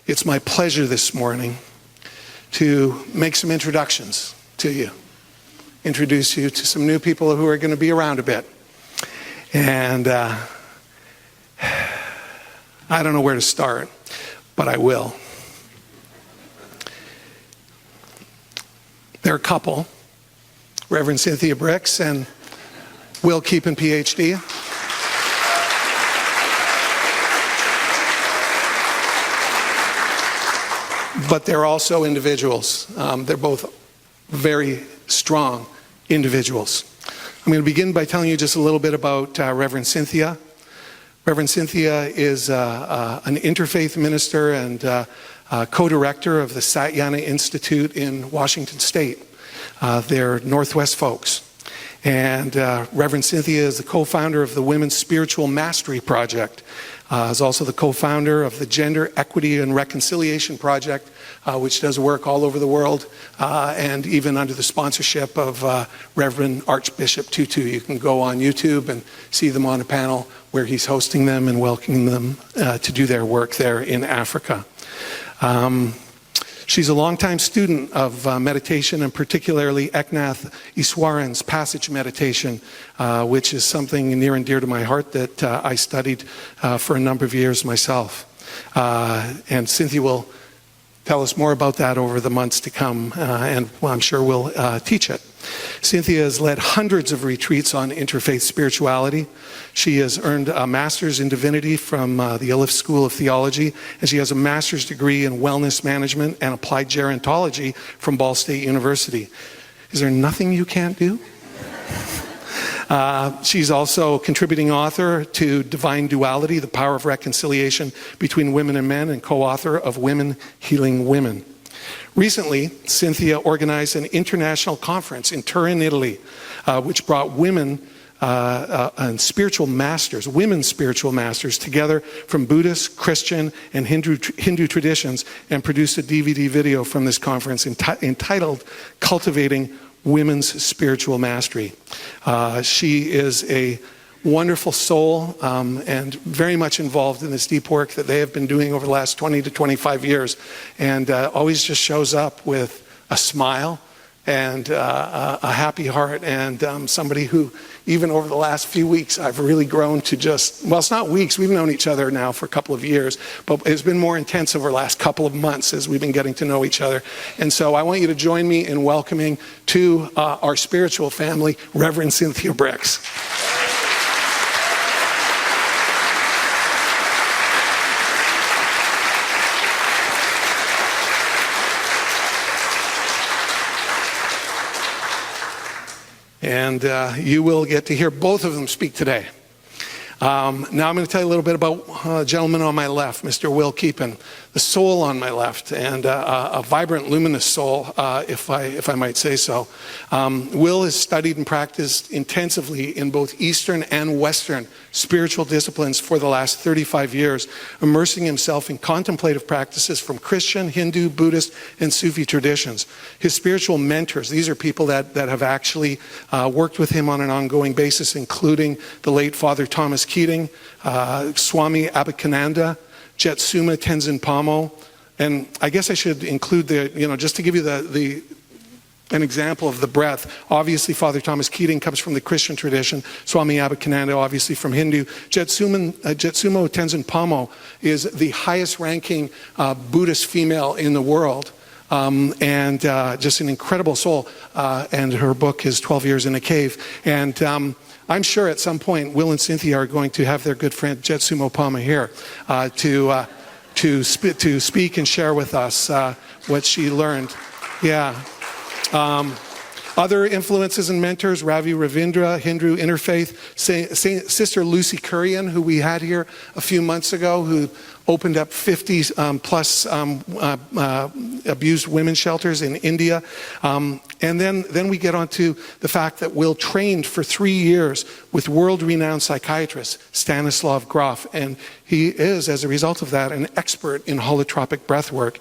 it's my pleasure this morning to make some introductions to you, introduce you to some new people who are going to be around a bit. And I don't know where to start, but I will. They're a couple, Reverend Cynthia Brix and Keepin, PhD. But they're also individuals. They're both very strong individuals. I'm going to begin by telling you just a little bit about Reverend Cynthia. Reverend Cynthia is an interfaith minister and co-director of the Satyana Institute in Washington State. They're Northwest folks. And Reverend Cynthia is the co-founder of the Women's Spiritual Mastery Project. Is also the co-founder of the Gender Equity and Reconciliation Project, which does work all over the world, and even under the sponsorship of Reverend Archbishop Tutu. You can go on YouTube and see them on a panel where he's hosting them and welcoming them to do their work there in Africa. She's a longtime student of meditation, and particularly Eknath Easwaran's passage meditation, which is something near and dear to my heart that I studied for a number of years myself. And Cynthia will tell us more about that over the months to come, and I'm sure we'll teach it. Cynthia has led hundreds of retreats on interfaith spirituality. She has earned a master's in divinity from the Iliff School of Theology, and she has a master's degree in wellness management and applied gerontology from Ball State University. Is there nothing you can't do? She's also a contributing author to Divine Duality, The Power of Reconciliation Between Women and Men, and co-author of Women Healing Women. Recently, Cynthia organized an international conference in Turin, Italy, which brought women and spiritual masters, women's spiritual masters, together from Buddhist, Christian, and Hindu traditions, and produced a DVD video from this conference entitled Cultivating Women's Spiritual Mastery. She is a wonderful soul and very much involved in this deep work that they have been doing over the last 20 to 25 years, and always just shows up with a smile and a happy heart, and somebody who even over the last few weeks I've really grown to just, well, it's not weeks, we've known each other now for a couple of years, but it's been more intense over the last couple of months as we've been getting to know each other. And so I want you to join me in welcoming to our spiritual family, Reverend Cynthia Brix. And you will get to hear both of them speak today. Now I'm going to tell you a little bit about a gentleman on my left, Mr. Keepin, the soul on my left, and a vibrant, luminous soul, if I might say so. Will has studied and practiced intensively in both Eastern and Western spiritual disciplines for the last 35 years, immersing himself in contemplative practices from Christian, Hindu, Buddhist, and Sufi traditions. His spiritual mentors, these are people that have actually worked with him on an ongoing basis, including the late Father Thomas Keating, Swami Abhakananda, Jetsuma Tenzin Palmo, and I guess I should include just to give you an example of the breadth. Obviously, Father Thomas Keating comes from the Christian tradition. Swami Abhakananda, obviously from Hindu. Jetsuma Tenzin Palmo is the highest-ranking Buddhist female in the world. And just an incredible soul. And her book is 12 Years in a Cave. And I'm sure at some point Will and Cynthia are going to have their good friend Jetsuma Palma here to speak and share with us what she learned. Yeah. Other influences and mentors, Ravi Ravindra, Hindu interfaith, Sister Lucy Kurian, who we had here a few months ago, who opened up 50 plus abused women's shelters in India. And then we get onto the fact that Will trained for 3 years with world-renowned psychiatrist Stanislav Grof, and he is, as a result of that, an expert in holotropic breathwork.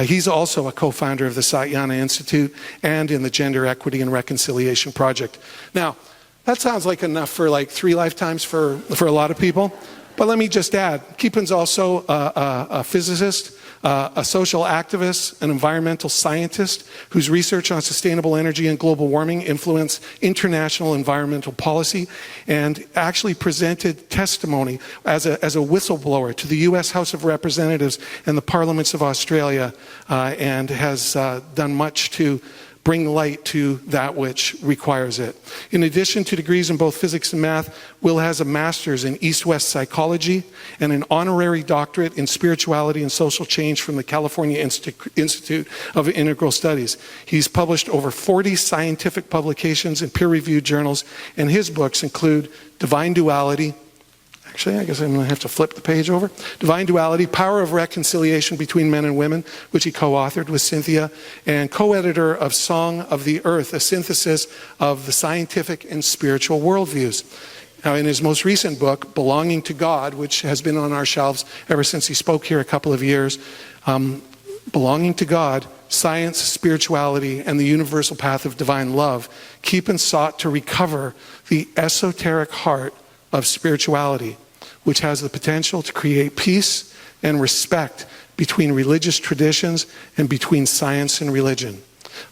He's also a co-founder of the Satyana Institute and in the Gender Equity and Reconciliation Project. Now, that sounds like enough for like 3 lifetimes for a lot of people. But let me just add, Keepin's also a physicist, a social activist, an environmental scientist whose research on sustainable energy and global warming influence international environmental policy, and actually presented testimony as a whistleblower to the U.S. House of Representatives and the Parliaments of Australia, and has done much to bring light to that which requires it. In addition to degrees in both physics and math, Will has a master's in East-West psychology and an honorary doctorate in spirituality and social change from the California Institute of Integral Studies. He's published over 40 scientific publications in peer-reviewed journals, and his books include Divine Duality. Actually, I guess I'm going to have to flip the page over. Divine Duality, Power of Reconciliation Between Men and Women, which he co-authored with Cynthia, and co-editor of Song of the Earth, a synthesis of the scientific and spiritual worldviews. Now, in his most recent book, Belonging to God, which has been on our shelves ever since he spoke here a couple of years, Belonging to God, Science, Spirituality, and the Universal Path of Divine Love, Keepin sought to recover the esoteric heart of spirituality, which has the potential to create peace and respect between religious traditions and between science and religion,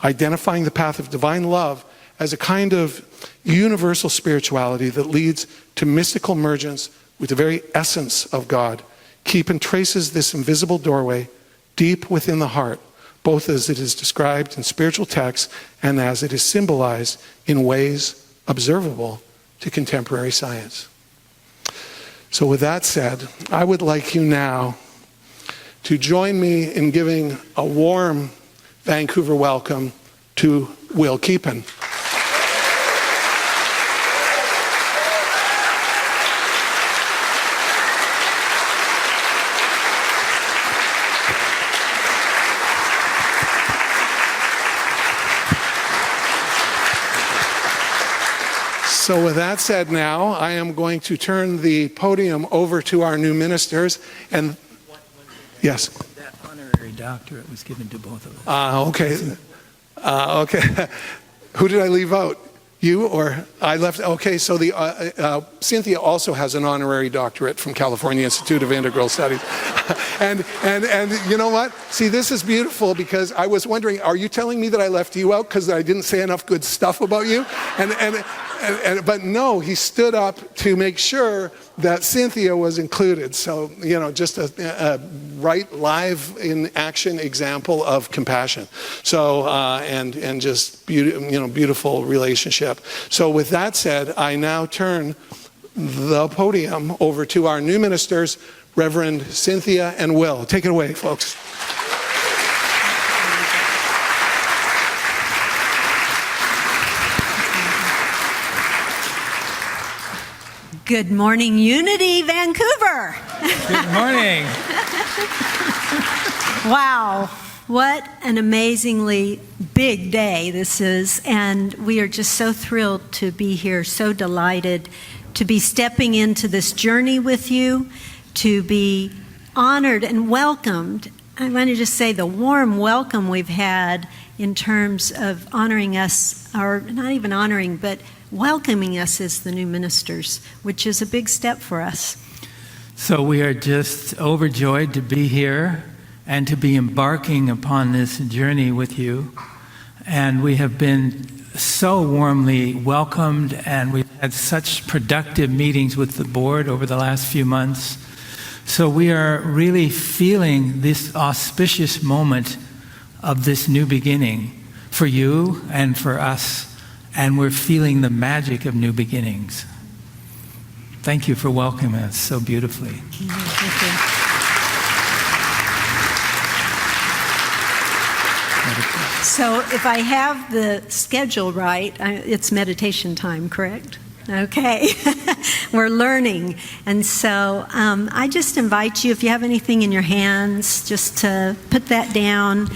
identifying the path of divine love as a kind of universal spirituality that leads to mystical emergence with the very essence of God. Keepin traces this invisible doorway deep within the heart, both as it is described in spiritual texts and as it is symbolized in ways observable to contemporary science. So with that said, I would like you now to join me in giving a warm Vancouver welcome to Will Keepin. So with that said now, I am going to turn the podium over to our new ministers. And yes? That honorary doctorate was given to both of Okay. us. Okay. Who did I leave out? You or I left? Okay, so the Cynthia also has an honorary doctorate from California Institute of Integral Studies. and you know what? See, this is beautiful because I was wondering, are you telling me that I left you out because I didn't say enough good stuff about you? But no, he stood up to make sure that Cynthia was included. So, you know, just a right live in action example of compassion. So, and just beautiful relationship. So with that said, I now turn the podium over to our new ministers, Reverend Cynthia and Will. Take it away, folks. Good morning, Unity, Vancouver. Good morning. Wow, what an amazingly big day this is, and we are just so thrilled to be here, so delighted to be stepping into this journey with you, to be honored and welcomed. I want to just say the warm welcome we've had in terms of honoring us, or not even honoring, but welcoming us as the new ministers, which is a big step for us. So we are just overjoyed to be here and to be embarking upon this journey with you. And we have been so warmly welcomed, and we've had such productive meetings with the board over the last few months. So we are really feeling this auspicious moment of this new beginning for you and for us. And we're feeling the magic of new beginnings. Thank you for welcoming us so beautifully. Thank you. So if I have the schedule right, it's meditation time, correct? Okay. We're learning. And so I just invite you, if you have anything in your hands, just to put that down.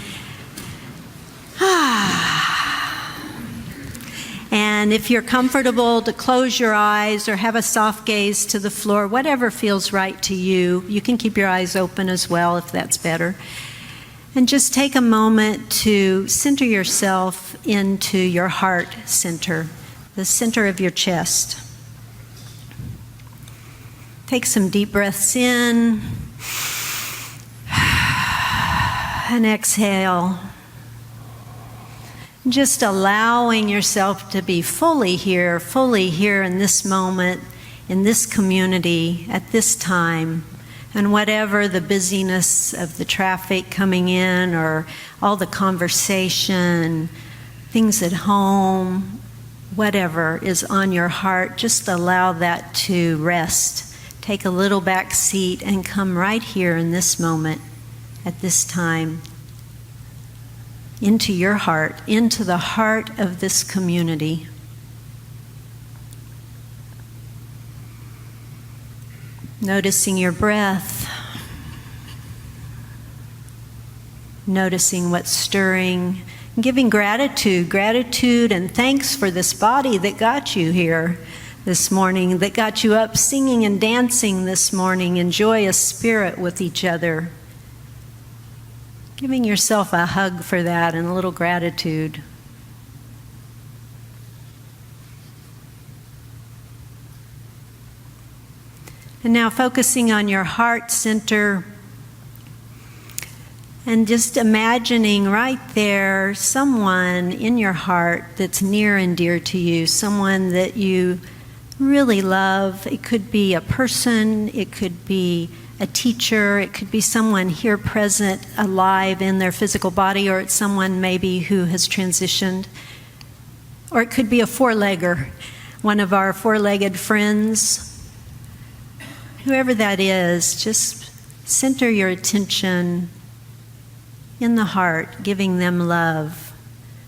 And if you're comfortable to close your eyes or have a soft gaze to the floor, whatever feels right to you. You can keep your eyes open as well if that's better. And just take a moment to center yourself into your heart center, the center of your chest. Take some deep breaths in and exhale. Just allowing yourself to be fully here in this moment, in this community, at this time, and whatever the busyness of the traffic coming in or all the conversation, things at home, whatever is on your heart, just allow that to rest. Take a little back seat and come right here in this moment, at this time, into your heart, into the heart of this community. Noticing your breath, noticing what's stirring, giving gratitude and thanks for this body that got you here this morning, that got you up singing and dancing this morning in joyous spirit with each other. Giving yourself a hug for that and a little gratitude. And now focusing on your heart center and just imagining right there someone in your heart that's near and dear to you, someone that you really love. It could be a person, it could be a teacher, it could be someone here present, alive in their physical body, or it's someone maybe who has transitioned. Or it could be a four-legger, one of our four-legged friends. Whoever that is, just center your attention in the heart, giving them love,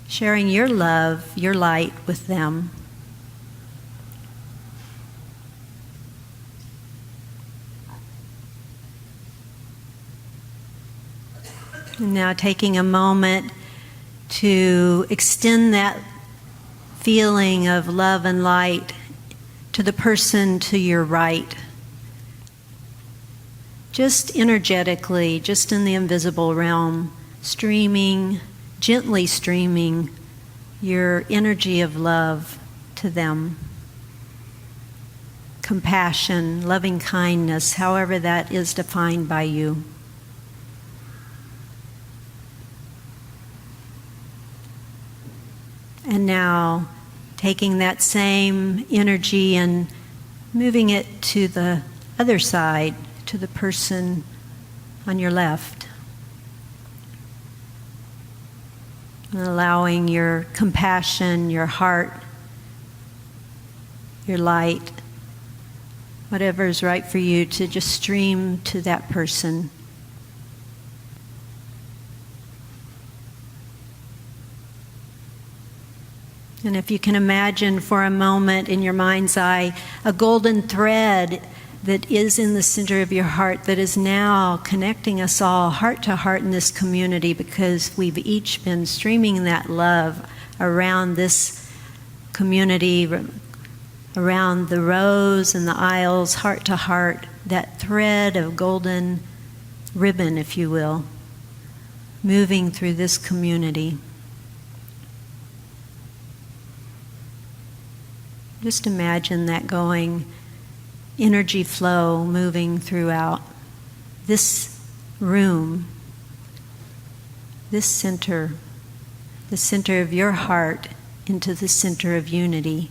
sharing your love, your light with them. And now taking a moment to extend that feeling of love and light to the person to your right. Just energetically, just in the invisible realm, gently streaming your energy of love to them. Compassion, loving kindness, however that is defined by you. And now taking that same energy and moving it to the other side, to the person on your left. And allowing your compassion, your heart, your light, whatever is right for you, to just stream to that person. And if you can imagine for a moment in your mind's eye a golden thread that is in the center of your heart that is now connecting us all heart to heart in this community, because we've each been streaming that love around this community, around the rows and the aisles, heart to heart, that thread of golden ribbon, if you will, moving through this community. Just imagine that going, energy flow moving throughout this room, this center, the center of your heart into the center of unity,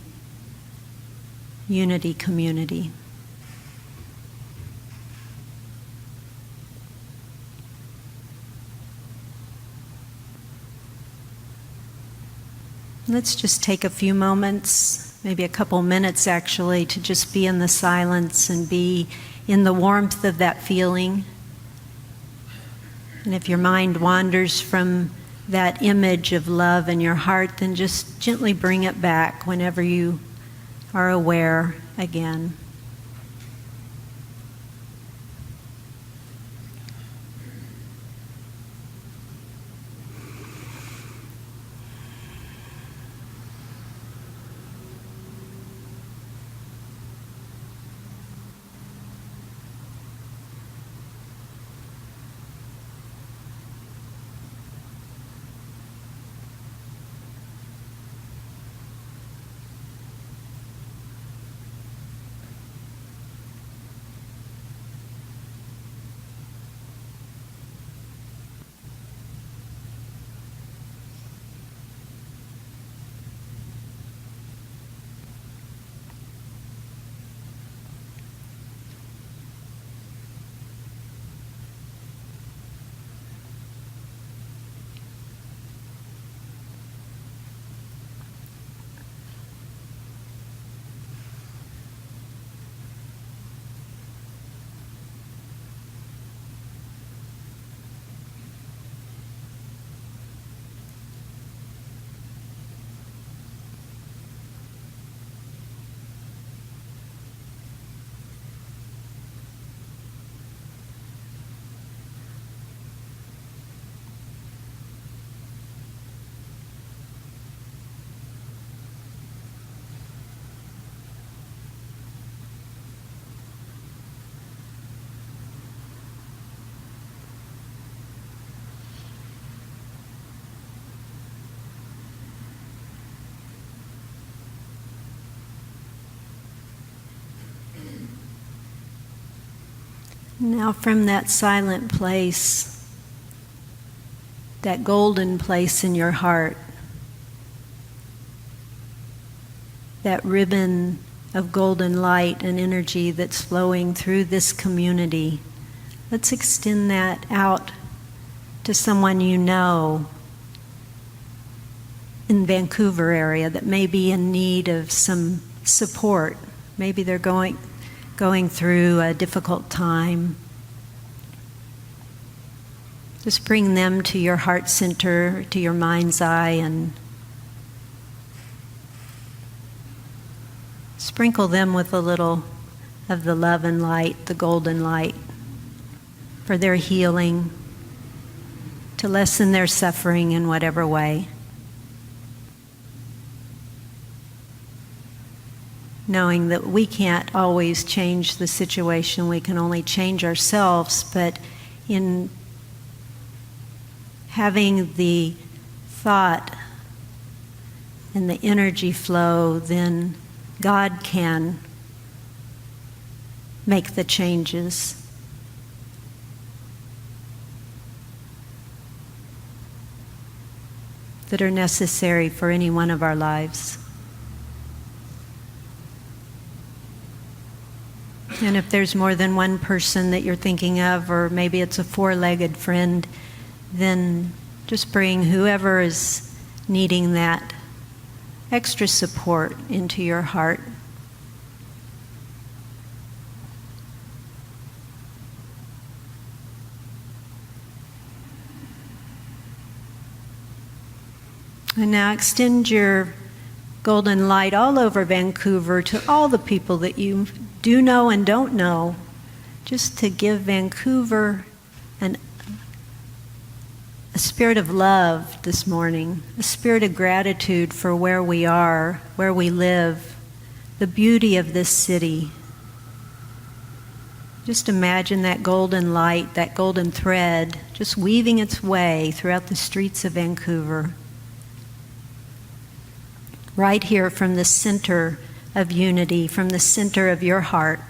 unity community. Let's just take a few moments, maybe a couple minutes actually, to just be in the silence and be in the warmth of that feeling. And if your mind wanders from that image of love in your heart, then just gently bring it back whenever you are aware again. Now from that silent place, that golden place in your heart, that ribbon of golden light and energy that's flowing through this community, let's extend that out to someone you know in Vancouver area that may be in need of some support. Maybe they're going through a difficult time. Just bring them to your heart center, to your mind's eye, and sprinkle them with a little of the love and light, the golden light, for their healing, to lessen their suffering in whatever way. Knowing that we can't always change the situation, we can only change ourselves, but in having the thought and the energy flow, then God can make the changes. That are necessary for any one of our lives. And if there's more than one person that you're thinking of, or maybe it's a four-legged friend, then just bring whoever is needing that extra support into your heart. And now extend your golden light all over Vancouver to all the people that you do know and don't know, just to give Vancouver a spirit of love this morning, a spirit of gratitude for where we are, where we live, the beauty of this city. Just imagine that golden light, that golden thread, just weaving its way throughout the streets of Vancouver. Right here from the center of unity, from the center of your heart.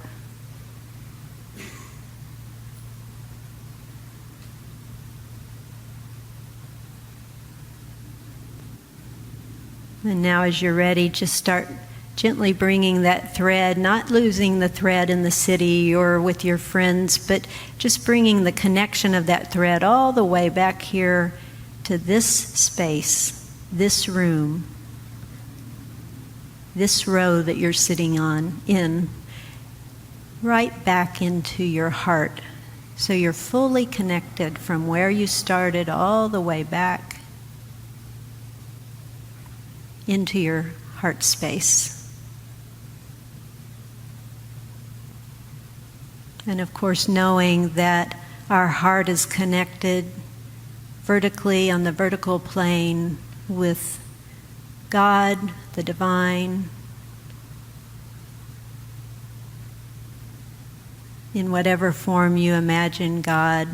And now as you're ready, just start gently bringing that thread, not losing the thread in the city or with your friends, but just bringing the connection of that thread all the way back here to this space, this room, this row that you're sitting in, right back into your heart. So you're fully connected from where you started all the way back into your heart space. And of course, knowing that our heart is connected vertically on the vertical plane with God, the divine, in whatever form you imagine God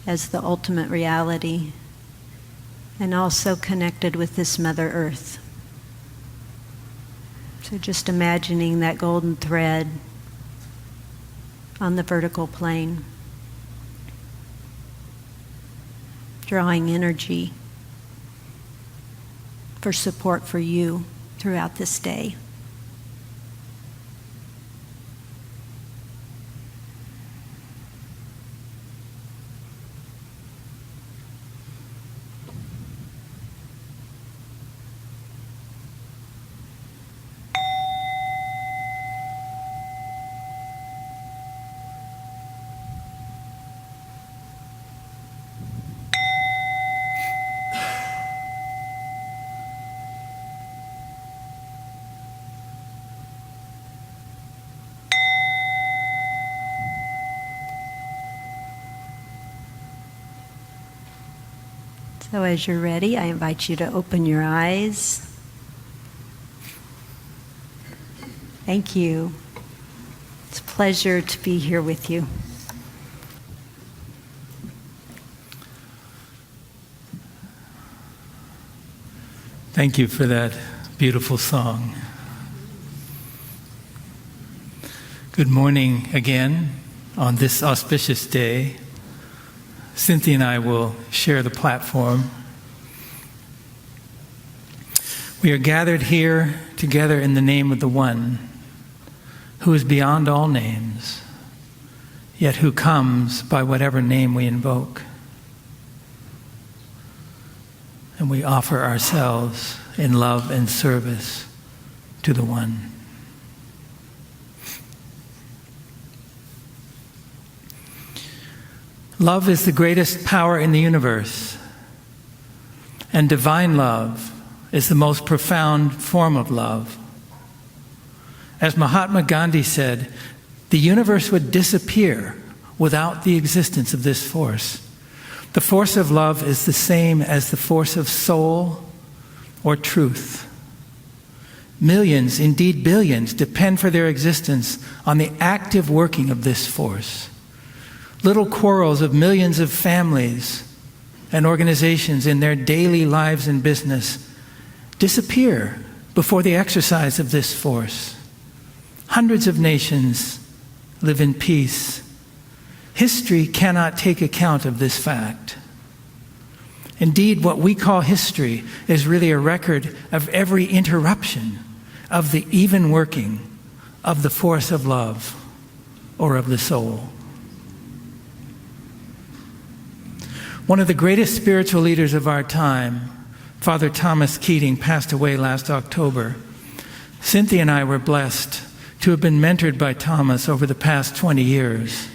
as the ultimate reality, and also connected with this Mother Earth. So just imagining that golden thread on the vertical plane, drawing energy for support for you throughout this day. So as you're ready, I invite you to open your eyes. Thank you. It's a pleasure to be here with you. Thank you for that beautiful song. Good morning again. on this auspicious day. Cynthia and I will share the platform. We are gathered here together in the name of the One who is beyond all names, yet who comes by whatever name we invoke. And we offer ourselves in love and service to the One. Love is the greatest power in the universe, and divine love is the most profound form of love. As Mahatma Gandhi said, the universe would disappear without the existence of this force. The force of love is the same as the force of soul or truth. Millions, indeed billions, depend for their existence on the active working of this force. Little quarrels of millions of families and organizations in their daily lives and business disappear before the exercise of this force. Hundreds of nations live in peace. History cannot take account of this fact. Indeed, what we call history is really a record of every interruption of the even working of the force of love or of the soul. One of the greatest spiritual leaders of our time, Father Thomas Keating, passed away last October. Cynthia and I were blessed to have been mentored by Thomas over the past 20 years.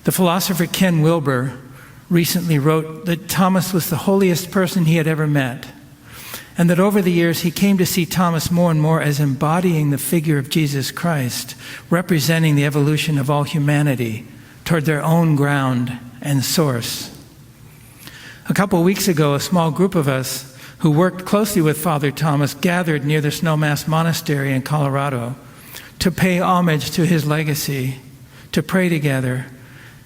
The philosopher Ken Wilber recently wrote that Thomas was the holiest person he had ever met, and that over the years he came to see Thomas more and more as embodying the figure of Jesus Christ, representing the evolution of all humanity toward their own ground and source. A couple of weeks ago, a small group of us who worked closely with Father Thomas gathered near the Snowmass Monastery in Colorado to pay homage to his legacy, to pray together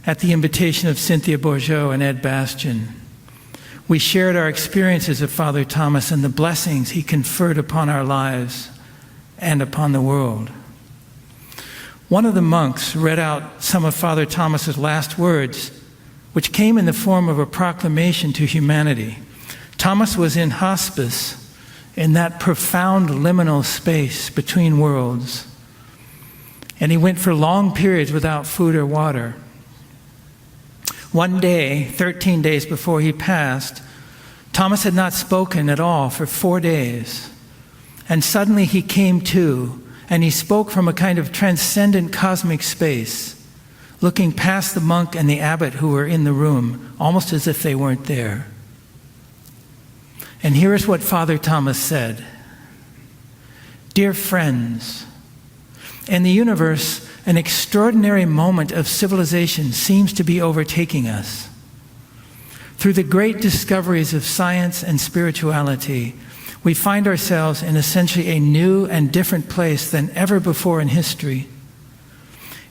at the invitation of Cynthia Bourgeot and Ed Bastian. We shared our experiences of Father Thomas and the blessings he conferred upon our lives and upon the world. One of the monks read out some of Father Thomas's last words, which came in the form of a proclamation to humanity. Thomas was in hospice in that profound liminal space between worlds, and he went for long periods without food or water. One day, 13 days before he passed, Thomas had not spoken at all for 4 days, and suddenly he came to, and he spoke from a kind of transcendent cosmic space, looking past the monk and the abbot who were in the room, almost as if they weren't there. And here is what Father Thomas said. Dear friends, in the universe, an extraordinary moment of civilization seems to be overtaking us. Through the great discoveries of science and spirituality, we find ourselves in essentially a new and different place than ever before in history.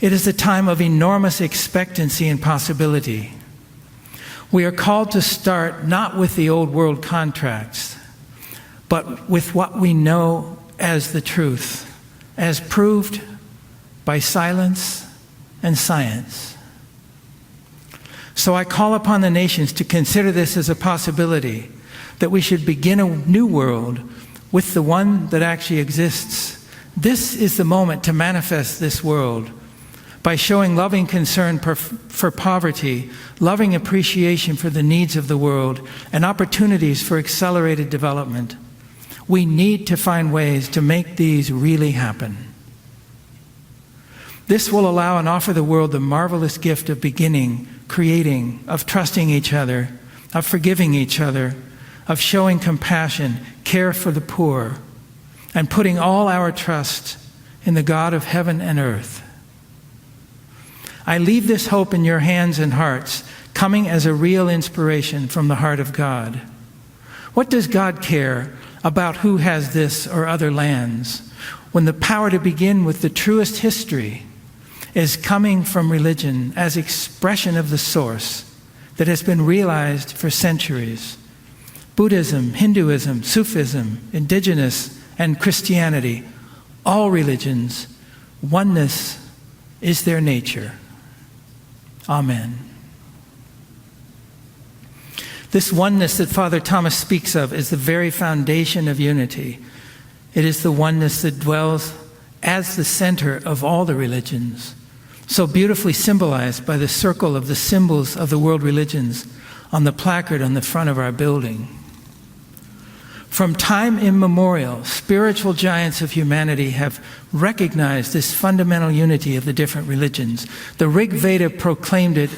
It is a time of enormous expectancy and possibility. We are called to start not with the old world contracts, but with what we know as the truth, as proved by silence and science. So I call upon the nations to consider this as a possibility, that we should begin a new world with the one that actually exists. This is the moment to manifest this world by showing loving concern for poverty, loving appreciation for the needs of the world, and opportunities for accelerated development. We need to find ways to make these really happen. This will allow and offer the world the marvelous gift of beginning, creating, of trusting each other, of forgiving each other, of showing compassion, care for the poor, and putting all our trust in the God of heaven and earth. I leave this hope in your hands and hearts, coming as a real inspiration from the heart of God. What does God care about who has this or other lands, when the power to begin with the truest history is coming from religion as expression of the source that has been realized for centuries? Buddhism, Hinduism, Sufism, indigenous, and Christianity, all religions, oneness is their nature. Amen. This oneness that Father Thomas speaks of is the very foundation of unity. It is the oneness that dwells as the center of all the religions, so beautifully symbolized by the circle of the symbols of the world religions on the placard on the front of our building. From time immemorial, spiritual giants of humanity have recognized this fundamental unity of the different religions. The Rig Veda proclaimed it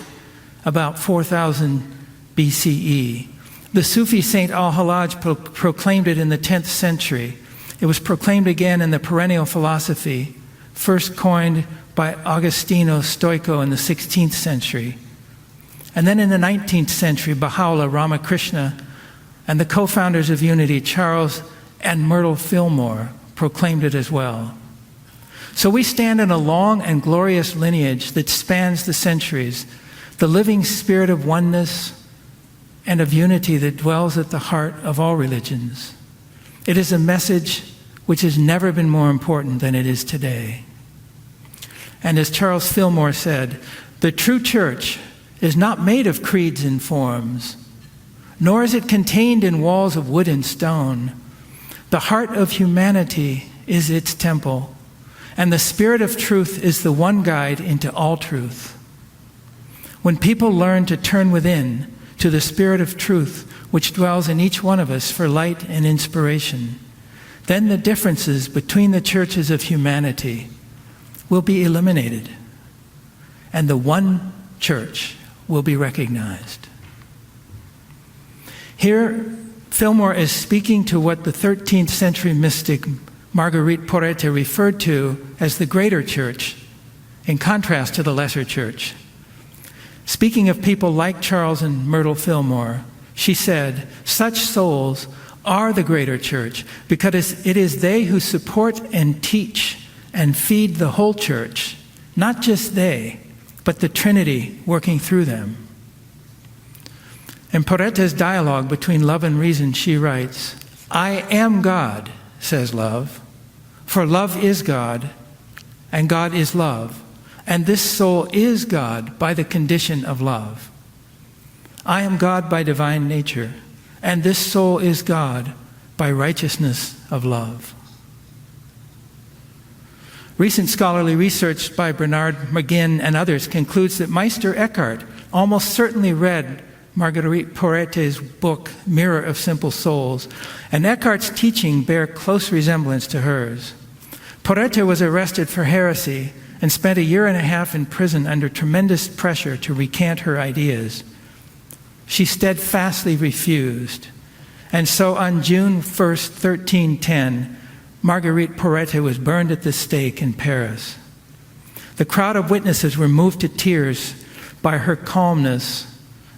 about 4000 BCE. The Sufi Saint Al-Hallaj proclaimed it in the 10th century. It was proclaimed again in the perennial philosophy, first coined by Agostino Stoico in the 16th century. And then in the 19th century, Baha'u'llah, Ramakrishna, and the co-founders of Unity, Charles and Myrtle Fillmore, proclaimed it as well. So we stand in a long and glorious lineage that spans the centuries, the living spirit of oneness and of unity that dwells at the heart of all religions. It is a message which has never been more important than it is today. And as Charles Fillmore said, the true church is not made of creeds and forms, nor is it contained in walls of wood and stone. The heart of humanity is its temple, and the Spirit of truth is the one guide into all truth. When people learn to turn within to the Spirit of truth, which dwells in each one of us for light and inspiration, then the differences between the churches of humanity will be eliminated, and the one church will be recognized. Here, Fillmore is speaking to what the 13th century mystic Marguerite Porete referred to as the greater church, in contrast to the lesser church. Speaking of people like Charles and Myrtle Fillmore, she said, "Such souls are the greater church because it is they who support and teach and feed the whole church, not just they, but the Trinity working through them." In Porete's dialogue between love and reason, she writes, "I am God, says love, for love is God, and God is love, and this soul is God by the condition of love. I am God by divine nature, and this soul is God by righteousness of love." Recent scholarly research by Bernard McGinn and others concludes that Meister Eckhart almost certainly read Marguerite Porete's book, Mirror of Simple Souls, and Eckhart's teaching bear close resemblance to hers. Porete was arrested for heresy and spent 1.5 years in prison under tremendous pressure to recant her ideas. She steadfastly refused, and so on June 1st, 1310, Marguerite Porete was burned at the stake in Paris. The crowd of witnesses were moved to tears by her calmness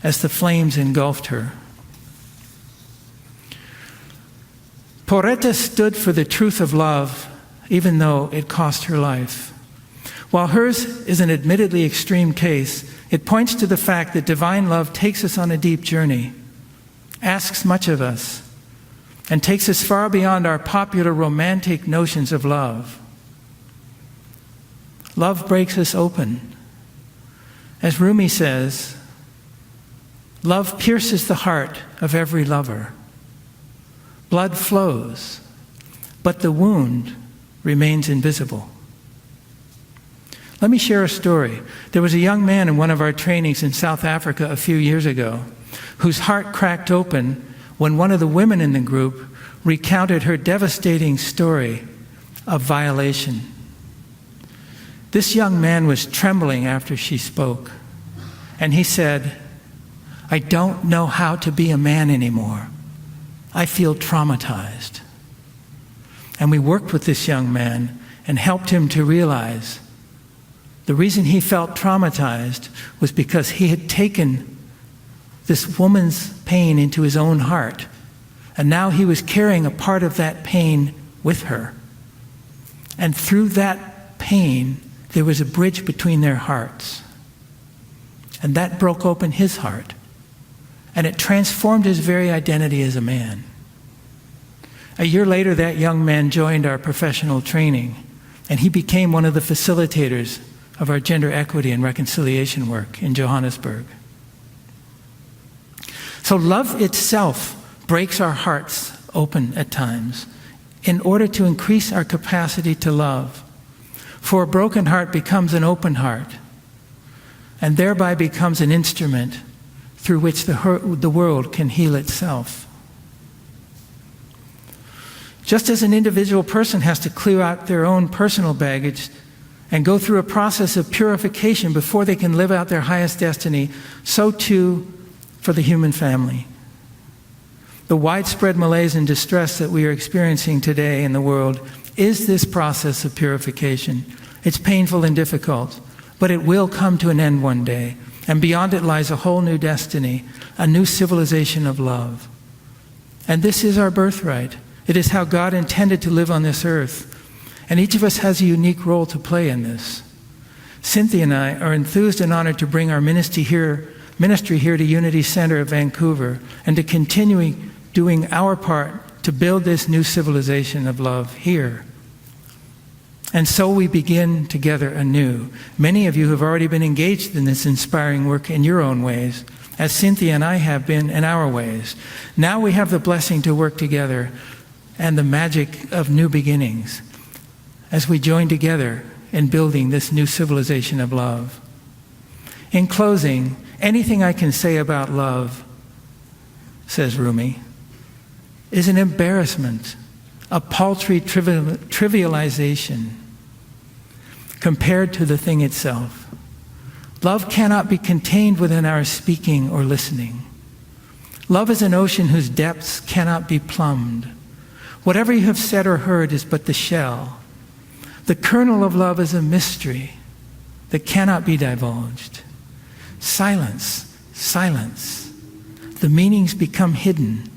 as the flames engulfed her. Porete stood for the truth of love, even though it cost her life. While hers is an admittedly extreme case, it points to the fact that divine love takes us on a deep journey, asks much of us, and takes us far beyond our popular romantic notions of love. Love breaks us open. As Rumi says, love pierces the heart of every lover. Blood flows, but the wound remains invisible. Let me share a story. There was a young man in one of our trainings in South Africa a few years ago whose heart cracked open when one of the women in the group recounted her devastating story of violation. This young man was trembling after she spoke, and he said, "I don't know how to be a man anymore. I feel traumatized." And we worked with this young man and helped him to realize the reason he felt traumatized was because he had taken this woman's pain into his own heart, and now he was carrying a part of that pain with her. And through that pain, there was a bridge between their hearts. And that broke open his heart. And it transformed his very identity as a man. 1 year later, that young man joined our professional training, and he became one of the facilitators of our gender equity and reconciliation work in Johannesburg. So love itself breaks our hearts open at times in order to increase our capacity to love. For a broken heart becomes an open heart, and thereby becomes an instrument through which the world can heal itself. Just as an individual person has to clear out their own personal baggage and go through a process of purification before they can live out their highest destiny, so too for the human family. The widespread malaise and distress that we are experiencing today in the world is this process of purification. It's painful and difficult, but it will come to an end one day. And beyond it lies a whole new destiny, a new civilization of love. And this is our birthright. It is how God intended to live on this earth. And each of us has a unique role to play in this. Cynthia and I are enthused and honored to bring our ministry here to Unity Center of Vancouver and to continue doing our part to build this new civilization of love here. And so we begin together anew. Many of you have already been engaged in this inspiring work in your own ways, as Cynthia and I have been in our ways. Now we have the blessing to work together and the magic of new beginnings as we join together in building this new civilization of love. In closing, anything I can say about love, says Rumi, is an embarrassment, a paltry trivialization compared to the thing itself. Love cannot be contained within our speaking or listening. Love is an ocean whose depths cannot be plumbed. Whatever you have said or heard is but the shell. The kernel of love is a mystery that cannot be divulged. Silence, silence. The meanings become hidden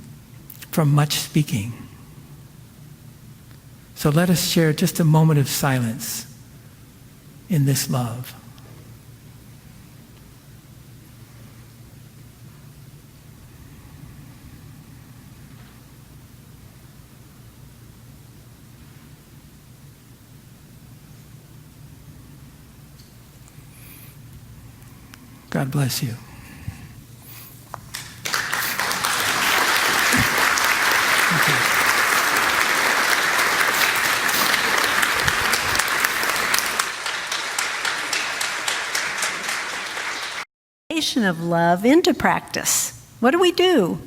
from much speaking. So let us share just a moment of silence in this love. God bless you. Of love into practice. What do we do?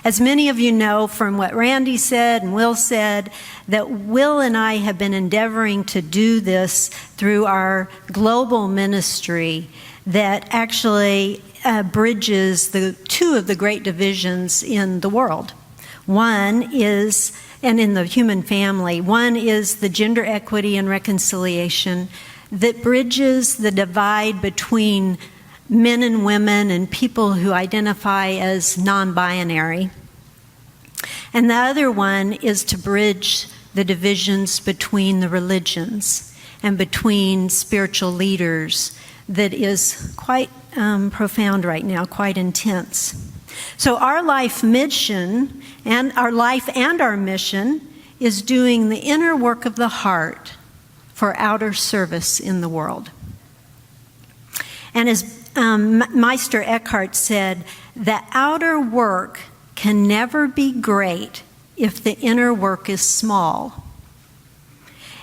As many of you know from what Randy said and Will said, that Will and I have been endeavoring to do this through our global ministry that actually bridges the two of the great divisions in the world. One is, and in the human family, one is the gender equity and reconciliation that bridges the divide between men and women and people who identify as non-binary. And the other one is to bridge the divisions between the religions and between spiritual leaders that is quite profound right now, quite intense. So our life mission and our mission is doing the inner work of the heart for outer service in the world. And as Meister Eckhart said, the outer work can never be great if the inner work is small.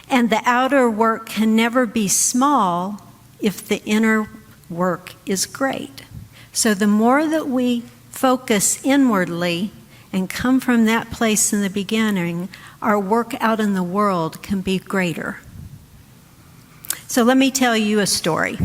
And the outer work can never be small if the inner work is great. So the more that we focus inwardly and come from that place in the beginning, our work out in the world can be greater. So let me tell you a story.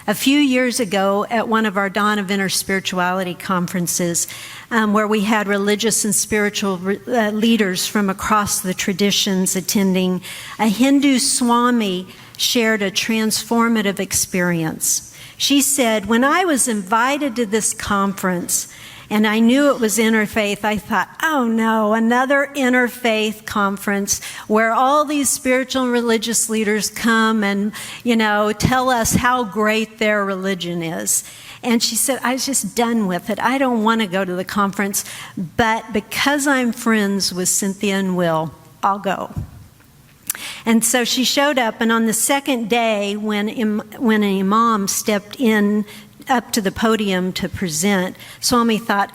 A few years ago at one of our Dawn of Inner Spirituality conferences, where we had religious and spiritual leaders from across the traditions attending, a Hindu Swami shared a transformative experience. She said, when I was invited to this conference and I knew it was interfaith, I thought, oh no, another interfaith conference where all these spiritual and religious leaders come and, tell us how great their religion is. And she said, I was just done with it. I don't want to go to the conference, but because I'm friends with Cynthia and Will, I'll go. And so she showed up, and on the second day, when an imam stepped in up to the podium to present, Swami thought,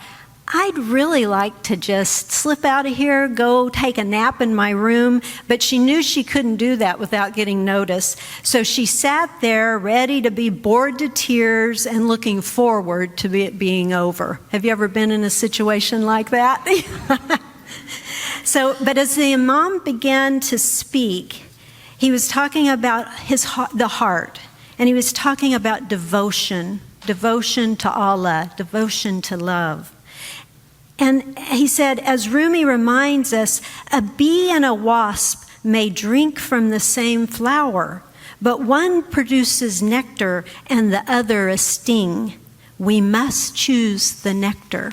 I'd really like to just slip out of here, go take a nap in my room, but she knew she couldn't do that without getting noticed. So she sat there ready to be bored to tears and looking forward to it being over. Have you ever been in a situation like that? But as the imam began to speak, he was talking about the heart, and he was talking about devotion to Allah, devotion to love. And he said, as Rumi reminds us, a bee and a wasp may drink from the same flower, but one produces nectar and the other a sting. We must choose the nectar.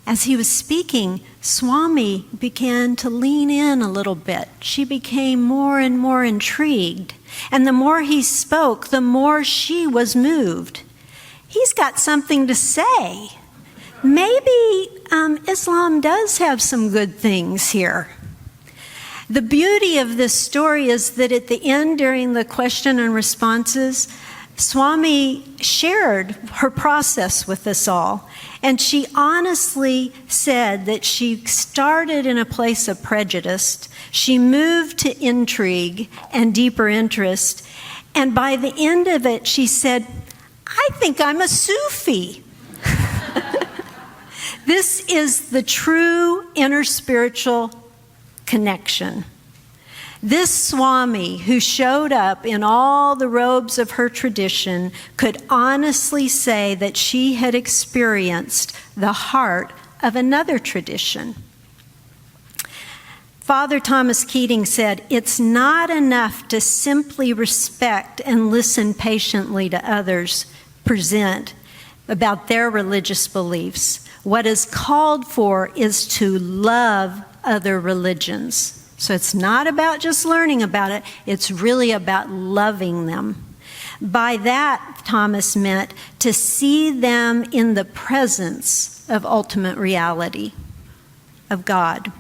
As he was speaking, Swami began to lean in a little bit. She became more and more intrigued. And the more he spoke, the more she was moved. He's got something to say. Maybe Islam does have some good things here. The beauty of this story is that at the end, during the question and responses, Swami shared her process with us all. And she honestly said that she started in a place of prejudice. She moved to intrigue and deeper interest. And by the end of it, she said, I think I'm a Sufi. This is the true inner spiritual connection. This Swami, who showed up in all the robes of her tradition, could honestly say that she had experienced the heart of another tradition. Father Thomas Keating said, it's not enough to simply respect and listen patiently to others present about their religious beliefs. What is called for is to love other religions. So it's not about just learning about it, it's really about loving them. By that, Thomas meant to see them in the presence of ultimate reality, of God.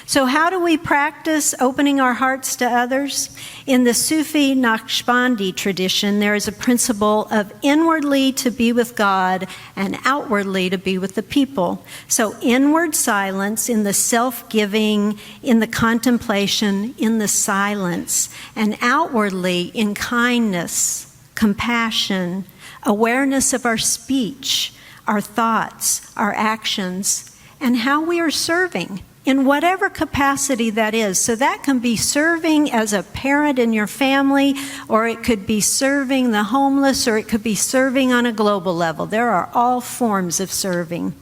So how do we practice opening our hearts to others? In the Sufi Naqshbandi tradition, there is a principle of inwardly to be with God and outwardly to be with the people. So inward silence, in the self-giving, in the contemplation, in the silence, and outwardly in kindness, compassion, awareness of our speech, our thoughts, our actions, and how we are serving, in whatever capacity that is. So that can be serving as a parent in your family, or it could be serving the homeless, or it could be serving on a global level. There are all forms of serving.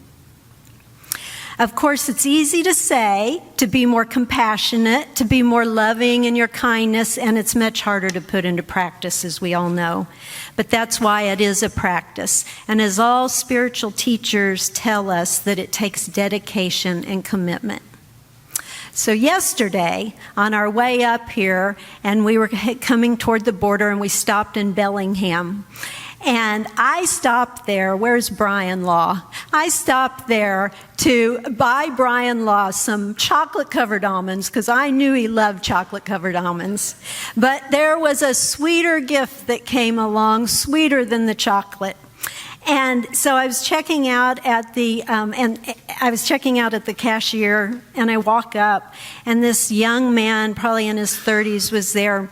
Of course, it's easy to say, to be more compassionate, to be more loving in your kindness, and it's much harder to put into practice, as we all know. But that's why it is a practice. And as all spiritual teachers tell us, that it takes dedication and commitment. So yesterday, on our way up here, and we were coming toward the border, and we stopped in Bellingham. And I stopped there, where's Brian Law? I stopped there to buy Brian Law some chocolate-covered almonds, because I knew he loved chocolate-covered almonds. But there was a sweeter gift that came along, sweeter than the chocolate. And so I was checking out at the cashier, and I walk up, and this young man, probably in his 30s, was there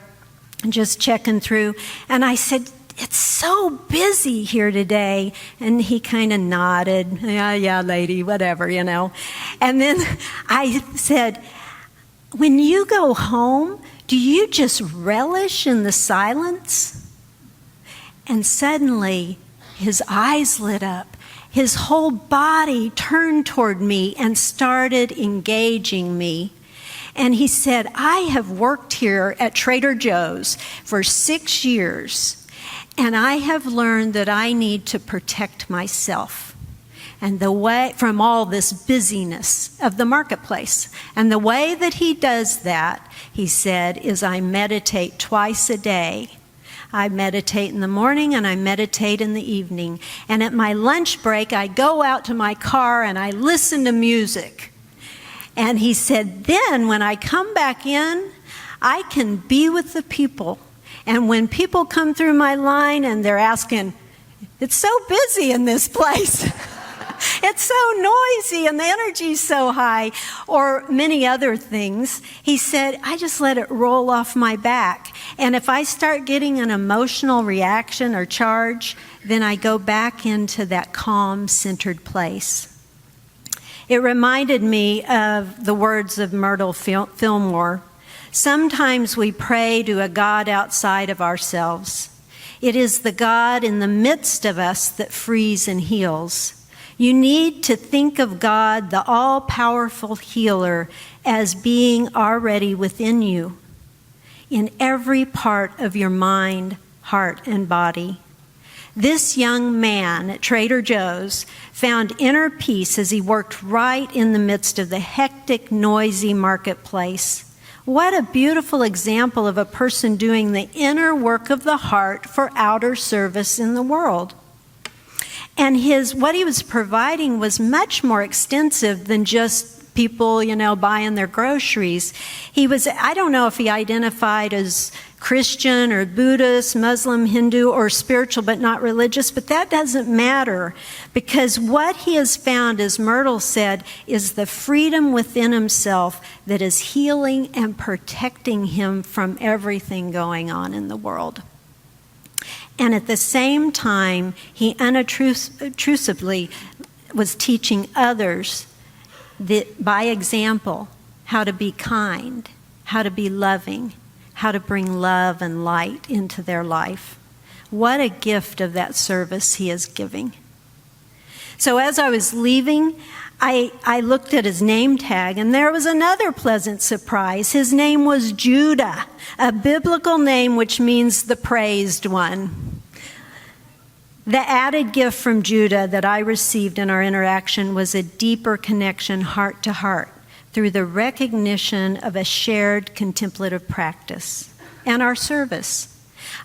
just checking through. And I said, it's so busy here today. And he kind of nodded, yeah, lady, whatever, you know. And then I said, when you go home, do you just relish in the silence? And suddenly, his eyes lit up. His whole body turned toward me and started engaging me. And he said, I have worked here at Trader Joe's for 6 years, and I have learned that I need to protect myself and the way from all this busyness of the marketplace. And the way that he does that, he said, is I meditate twice a day. I meditate in the morning and I meditate in the evening. And at my lunch break, I go out to my car and I listen to music. And he said, then when I come back in, I can be with the people. And when people come through my line and they're asking, it's so busy in this place. It's so noisy and the energy's so high, or many other things. He said, I just let it roll off my back. And if I start getting an emotional reaction or charge, then I go back into that calm, centered place. It reminded me of the words of Myrtle Fillmore. Sometimes we pray to a God outside of ourselves. It is the God in the midst of us that frees and heals. You need to think of God, the all-powerful healer, as being already within you, in every part of your mind, heart, and body. This young man at Trader Joe's found inner peace as he worked right in the midst of the hectic, noisy marketplace. What a beautiful example of a person doing the inner work of the heart for outer service in the world. And what he was providing was much more extensive than just people, buying their groceries. I don't know if he identified as Christian or Buddhist, Muslim, Hindu, or spiritual but not religious, but that doesn't matter, because what he has found, as Myrtle said, is the freedom within himself that is healing and protecting him from everything going on in the world. And at the same time, he unobtrusively was teaching others that, by example, how to be kind, how to be loving, how to bring love and light into their life. What a gift of that service he is giving. So as I was leaving, I looked at his name tag, and there was another pleasant surprise. His name was Judah, a biblical name which means the praised one. The added gift from Judah that I received in our interaction was a deeper connection heart to heart through the recognition of a shared contemplative practice and our service.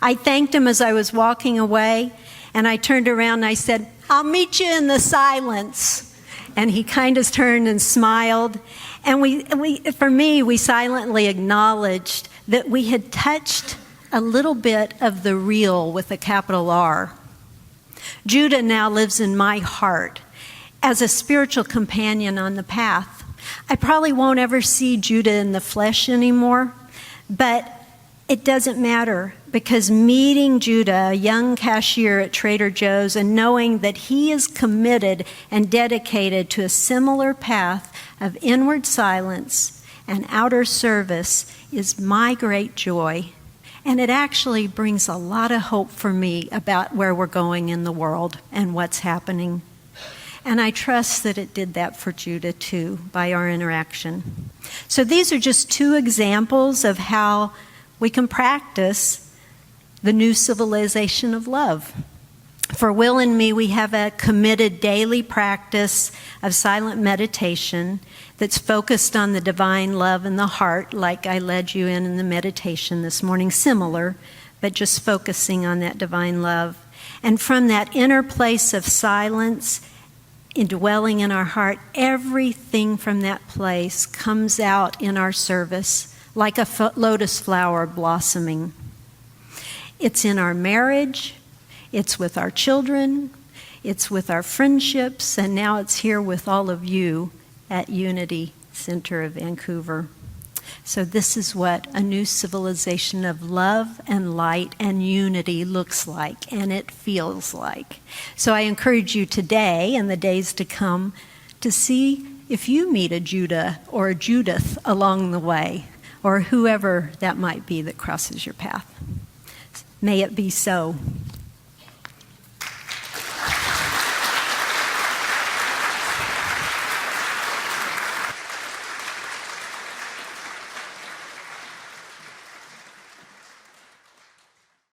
I thanked him as I was walking away, and I turned around and I said, I'll meet you in the silence. And he kind of turned and smiled. And we silently acknowledged that we had touched a little bit of the real with a capital R. Judah now lives in my heart as a spiritual companion on the path. I probably won't ever see Judah in the flesh anymore, but it doesn't matter, because meeting Judah, a young cashier at Trader Joe's, and knowing that he is committed and dedicated to a similar path of inward silence and outer service is my great joy. And it actually brings a lot of hope for me about where we're going in the world and what's happening. And I trust that it did that for Judah too, by our interaction. So these are just two examples of how we can practice the new civilization of love. For Will and me, we have a committed daily practice of silent meditation that's focused on the divine love in the heart, like I led you in the meditation this morning, similar, but just focusing on that divine love. And from that inner place of silence, indwelling in our heart, everything from that place comes out in our service like a lotus flower blossoming. It's in our marriage, it's with our children, it's with our friendships, and now it's here with all of you at Unity Center of Vancouver. So this is what a new civilization of love and light and unity looks like, and it feels like. So I encourage you today and the days to come to see if you meet a Judah or a Judith along the way, or whoever that might be that crosses your path. May it be so.